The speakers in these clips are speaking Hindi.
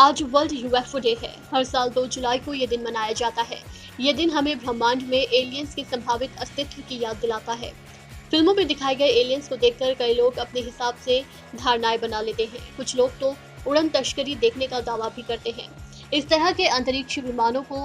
आज वर्ल्ड यूएफओ डे है। हर साल 2 जुलाई को ये दिन मनाया जाता है। ये दिन हमें ब्रह्मांड में एलियंस के संभावित अस्तित्व की याद दिलाता है। फिल्मों में दिखाए गए एलियंस को देखकर कई लोग अपने हिसाब से धारणाएं बना लेते हैं। कुछ लोग तो उड़न तस्करी देखने का दावा भी करते हैं। इस तरह के अंतरिक्ष विमानों को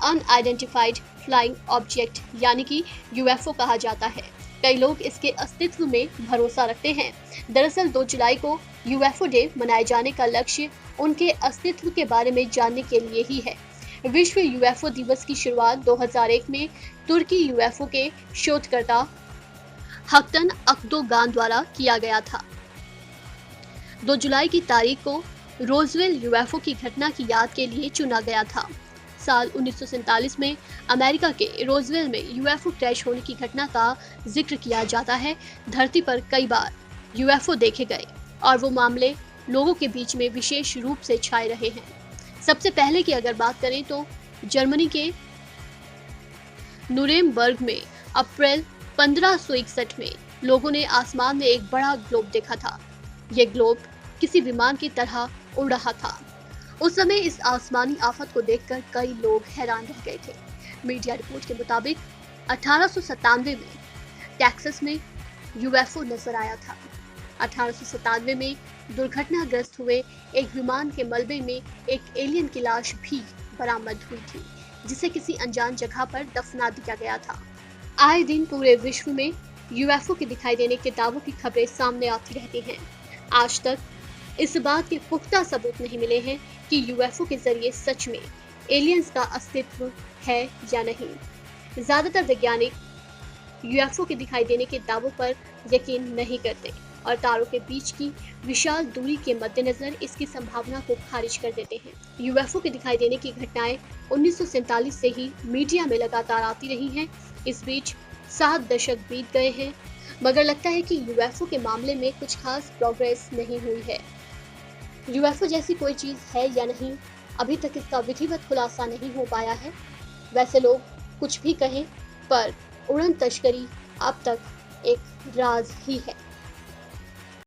अनआइडेंटिफाइड फ्लाइंग ऑब्जेक्ट यानी कि यूएफओ कहा जाता है। कई लोग इसके अस्तित्व में भरोसा रखते हैं। दरअसल 2 जुलाई को यूएफओ डे मनाए जाने का लक्ष्य उनके अस्तित्व के बारे में जानने के लिए ही है। विश्व यूएफओ दिवस की शुरुआत 2001 में तुर्की यूएफओ के शोधकर्ता हक्तन अकदोगान द्वारा किया गया था। 2 जुलाई की तारीख को रोजवेल यूएफओ की घटना की याद के लिए चुना गया था। साल 1947 में अमेरिका के रोजवेल में यूएफओ क्रैश होने की घटना का जिक्र किया जाता है। धरती पर कई बार यूएफओ देखे गए और वो मामले लोगों के बीच में विशेष रूप से छाए रहे हैं। सबसे पहले की अगर बात करें तो जर्मनी के नुरेमबर्ग में अप्रैल 1561 में लोगों ने आसमान में एक बड़ा ग्लोब देखा था। ये ग्लोब किसी विमान की तरह उड़ रहा था। उस समय इस आसमानी आफत को देखकर कई लोग हैरान रह गए थे। मीडिया रिपोर्ट के मुताबिक 1897 में टेक्सास में यूएफओ नजर आया था। 1897 में दुर्घटनाग्रस्त हुए एक विमान के मलबे में एक एलियन की लाश भी बरामद हुई थी, जिसे किसी अनजान जगह पर दफना दिया गया था। आए दिन पूरे विश्व में यूएफओ के दिखाई देने के दावों की खबरें सामने आती रहती हैं। आज तक इस बात के पुख्ता सबूत नहीं मिले हैं कि यूएफओ के जरिए सच में एलियंस का अस्तित्व है या नहीं। ज्यादातर वैज्ञानिक यूएफओ के दिखाई देने के दावों पर यकीन नहीं करते और तारों के बीच की विशाल दूरी के मद्देनजर इसकी संभावना को खारिज कर देते हैं। यूएफओ के दिखाई देने की घटनाएं 1947 से ही मीडिया में लगातार आती रही हैं। इस बीच 7 दशक बीत गए हैं, मगर लगता है कि यूएफओ के मामले में कुछ खास प्रोग्रेस नहीं हुई है। यूएफओ जैसी कोई चीज है या नहीं, अभी तक इसका विधिवत खुलासा नहीं हो पाया है। वैसे लोग कुछ भी कहें, पर उड़न तस्करी अब तक एक राज ही है।